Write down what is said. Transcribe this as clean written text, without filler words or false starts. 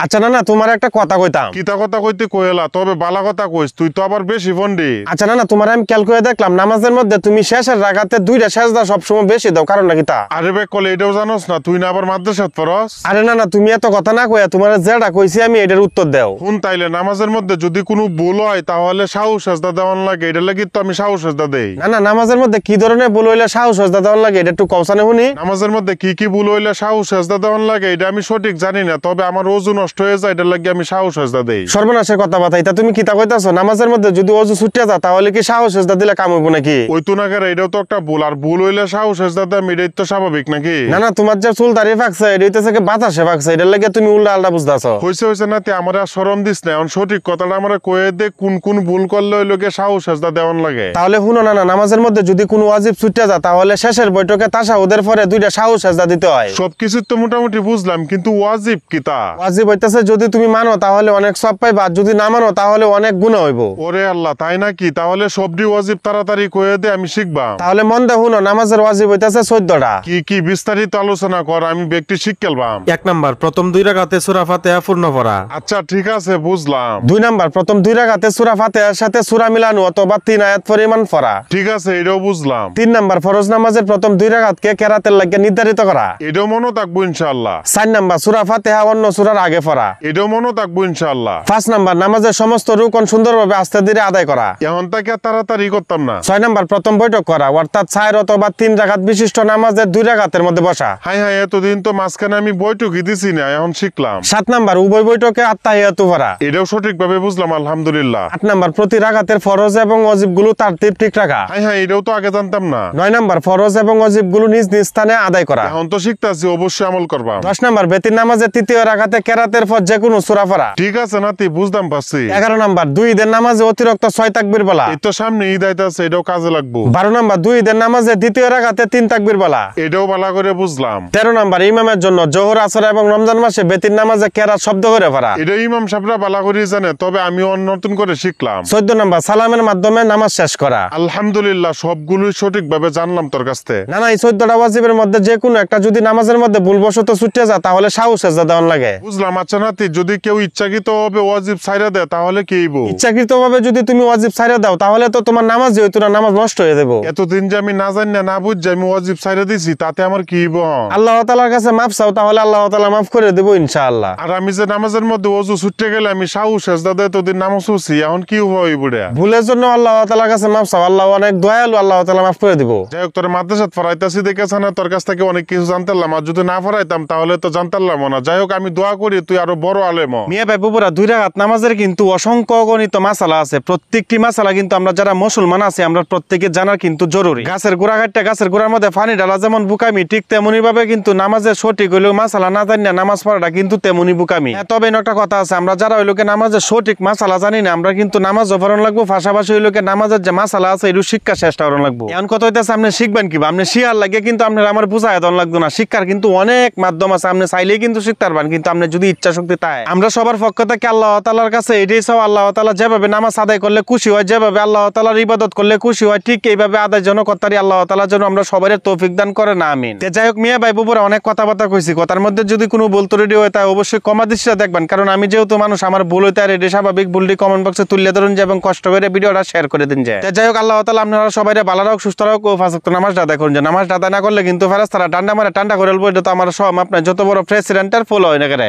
আচ্ছা না না তোমার একটা কথা কইতাম। কিতা কথা কইতে কইলা, তবে বালা কথা কইস, তুই তো আবার বেশি পণ্ডিত। আচ্ছা না না তোমার আমি খেয়াল করে দেখলাম নামাজের মধ্যে তুমি শেষের রাকাতে দুইটা সেজদা সবসময় বেশি দাও, কারণ নাকি তা? আরে বে কলে এটাও জানোস না, তুই না আবার মাদ্রাসাত পড়স? আরে না না তুমি এত কথা না কইয়া তোমার যেটা কইছি আমি এটার উত্তর দাও। শুন, তাইলে নামাজের মধ্যে যদি কোনো ভুল হয় তাহলে সাহু সেজদা দেওয়ান লাগে, এটা লাগি তো আমি সাহু সেজদা দেই। না না নামাজের মধ্যে কি ধরনের ভুল হইলে সাহস সেজদা দেওয়ার লাগে এটা একটু কওসানে শুনি। নামাজের মধ্যে কি কি ভুল হইলে সাহু সেজদা দেওয়ান লাগে এটা আমি সঠিক জানি না, তবে আমার ওযু নষ্ট হয়ে যায়, এটা লাগি আমি সাহু সেজদা দেই। সর্বনাশের কথা বাতাই তা তুমি কিতা কইতাছো? নামাজের মধ্যে যদি ওযু ছুটে যা তাহলে কি সাহস সেজদা দিলে কাম হইব নাকি? ওই তো না করে, এটাও তো একটা ভুল, আর ভুল হইলে সাহু সেজদা দেম, এটাই তো স্বাভাবিক নাকি? না না তোমার যে চুল দাঁড়িয়ে ফাকছে এটা হইতেছে কি বাতাসে ফাকছে, এটার লাগে তুমি উল্টা আল্টা বুঝতাছো। হইছে না তে আমার আর শরম দিস না, এখন সঠিক কথাটা আমরা কয়ে দে, কোন কোন ভুল করলে ওই লোকে সাহু সেজদা দেওয়ান লাগে। তাহলে শুনো না না নামাজের মধ্যে যদি কোনো ওয়াজিব ছুটে যা তাহলে শেষের বৈঠকে তাশাহুদের পরে দুইটা সাহু সেজদা দিতে হয়। সবকিছু তো মোটামুটি বুঝলাম, কিন্তু ওয়াজিব কিতা? ওয়াজিব হইতেছে যদি তুমি মানো তাহলে অনেক সওয়াব পাইবা, আর যদি না মানো তাহলে অনেক গুনাহ হইব। ওরে আল্লাহ, তাই নাকি? তাহলে সবটি ওয়াজিব তাড়াতাড়ি কয়ে দে, আমি শিখবাম। তাহলে মন দে শুনো, নামাজের ওয়াজিব হইতেছে 14টা। কি কি বিস্তারিত আলোচনা কর, আমি ব্যক্তি শিখলাম। 1 নাম্বার প্রথম 2 রাকাতে সূরা ফাতিহা পূর্ণ পড়া। আচ্ছা ঠিক আছে, বুঝলাম। 2 নাম্বার প্রথম 2 রাকাতে সূরা ফাতিহার সাথে সূরা মিলানো অথবা 3 আয়াত পরিমাণ পড়া। ঠিক আছে, এটাও বুঝলাম। 3 নাম্বার ফরজ নামাজের প্রথম 2 রাকাতকে কেরাতের লাগে নির্ধারিত করা। এটাও মনে থাকবো ইনশাআল্লাহ। 4 নাম্বার সূরা ফাতিহা অন্য সূরার আগে পড়া। এটাও মনে থাকবো ইনশাআল্লাহ। 5 নাম্বার নামাজের সমস্ত রুকন সুন্দরভাবে আস্তে ধীরে আদায় করা। এখন তাকে তাড়াতাড়ি করতাম না। 6 নাম্বার প্রথম বৈঠক করা, অর্থাৎ 4 অথবা 3 রাকাত বিশিষ্ট নামাজের 2 রাকাতের মধ্যে বসা। হাই হাই, এতদিন তো মাঝখানে আমি বইটুকি দিছি না, এখন শিখলাম। 7 নাম্বার উভয় বৈঠকে আত্তাহিয়াতু পড়া। এটাও সঠিকভাবে বুঝলাম, আলহামদুলিল্লাহ। 8 নাম্বার প্রতি রাকাতের ফরজ এবং ওয়াজিব গুলো তারতিব ঠিক রাখা। হাই হাই, এটাও তো আগে জানতাম না। 9 নাম্বার ফরজ এবং ওয়াজিব গুলো নিজ নিজ স্থানে আদায় করা। এখন তো শিখতাছি, অবশ্যই আমল করবাম। 10 নাম্বার বেতির নামাজের তৃতীয় রাকাতে কেরাতের পর যে কোনো সূরা পড়া। ঠিক আছে নাতি, বুঝতাম পারছি। 11 নাম্বার 2 ঈদের নামাজে অতিরিক্ত 6 তাকবীর বলা। এই তো সামনে ঈদ আইতাছে, এটাও কাজে লাগবো। 12 নাম্বার 2 ঈদের নামাজে দ্বিতীয় রাকাতে 3 তাকবীর বলা। এটাও ভালো করে বুঝলাম। 13 নাম্বার ইমামের জন্য জোহর আসর এবং রমজান মাসে বেতির নামাজে কেরাত শব্দ করে পড়া। এটা ইমাম সাহেবরা ভালো করে জানে, তবে আমিও নতুন করে শিখলাম। 14 নাম্বার সালামের মাধ্যমে নামাজ শেষ করা। আলহামদুলিল্লাহ, সবগুলোই সঠিকভাবে জানলাম তোর কাছ থেকে। না না এই 14টা ওয়াজিবের মধ্যে যে কোনো একটা যদি নামাজের মধ্যে ভুলবশত ছুটে যায় তাহলে সাহু সেজদা দেওয়ান লাগে। বুঝলাম। আচ্ছা নাতি, যদি কেউ ইচ্ছাকৃত হবে ওয়াজিব ছাইরা দেয় তাহলে কি হইব? ইচ্ছাকৃতভাবে যদি তুমি ওয়াজিব ছাইরা দাও তাহলে তো তোমার নামাজ হইতো না, নামাজ নষ্ট হয়ে যাবে। এতদিন যে আমি না জানি না বুঝছি আমি ওয়াজিব ছাইরা দিছি, তাতে আমার কি হইব? আল্লাহ তাআলার কাছে মাফ চাও, তাহলে আল্লাহ তাআলা মাফ করে দেব ইনশাআল্লাহ। আর আমি যে নামাজের মধ্যে ওযু ছুটে গেলে আমি সাহু সেজদা দেয় এতদিন নামাজ পড়ছি, এখন কি হইব? ভুলের জন্য আল্লাহ তাআলার কাছে মাফ চাও, আল্লাহ অনেক দয়ালু, আল্লাহ তাআলা মাফ করে দিব। যাই হোক, তোর মাদ্রাসাত পড়াইতাছি দেখেছ না, তোর কাছ থেকে অনেক কিছু জানতাম, আর যদি না পড়াইতাম তাহলে তো জানতাম না। যাই হোক, আমি দোয়া করি তুই আরো বড় আলেম হ। মিয়া ভাই বুবুরা 2 রাকাত নামাজের কিন্তু অসংখ্য অগণিত মাসালা আছে। প্রত্যেকটি মাসালা কিন্তু আমরা যারা মুসলমান আছি আমরা প্রত্যেকে জানার কিন্তু জরুরি। গাছের গোড়া কাটতে গাছের গোড়ার মধ্যে পানি ঢালা যেমন বুকামি, ঠিক তেমনি ভাবে কিন্তু নামাজের সঠিক হইলেও মাসালা না জানি না নামাজ পড়াটা কিন্তু তেমনি বুকামি। তবে একটা কথা আছে, আমরা যারা হইলোকে নামাজের সঠিক মাসালা জানি না আমরা কিন্তু নামাজ পড়ানো লাগবো, পাশাপাশি হইলোকে নামাজের যে মাসালা আছে এর শিক্ষা চেষ্টা করানো লাগবো। এখন কথা হইতেছে আপনি শিখবেন কিবা, আপনি শিয়ার লাগে কিন্তু আপনার আমার বুঝায় দেওয়া লাগতো না। শিক্ষার কিন্তু অনেক মাধ্যম আছে, আপনি চাইলেই কিন্তু শিখতে পারবেন, কিন্তু আপনি যদি ইচ্ছা শক্তি তাই। আমরা সবার পক্ষ থেকে আল্লাহ তাআলার কাছে এটাই চাও, আল্লাহ তাআলা যেভাবে নামাজ আদায় করলে খুশি হয়, যেভাবে আল্লাহ তাআলার ইবাদত করলে খুশি হয়, ঠিক এইভাবে আদায় যেন করতে আল্লাহ তাআলা যেন আমরা সবাই তৌফিক দান করে না, আমিন। যাই হোক মিয়া ভাই বুবুরা অনেক কথাবার্তা কইছি, কথার মধ্যে যদি কোনো ভুল ত্রুটি হয় তাই অবশ্যই কমা দৃষ্টিতে দেখবেন, কারণ আমি যেহেতু মানুষ আমার ভুল হইতে আর এটা স্বাভাবিক। ভুলটি কমেন্ট বক্সে তুলে ধরুন যে এবং কষ্ট করে ভিডিওটা শেয়ার করে দিন। যাই হোক আল্লাহ তাআলা আপনারা সবাই ভালো রাখুক, সুস্থ রাখুক ও 5 ওয়াক্ত নামাজ আদায় করুন। যে নামাজ আদায় না করলে কিন্তু ফেরেশতারা ডান্ডা মারে টান্ডা করে বলবো, এটা তো আমার সব আপনার যত বড় প্রেসিডেন্টের ফলো হয় না করে।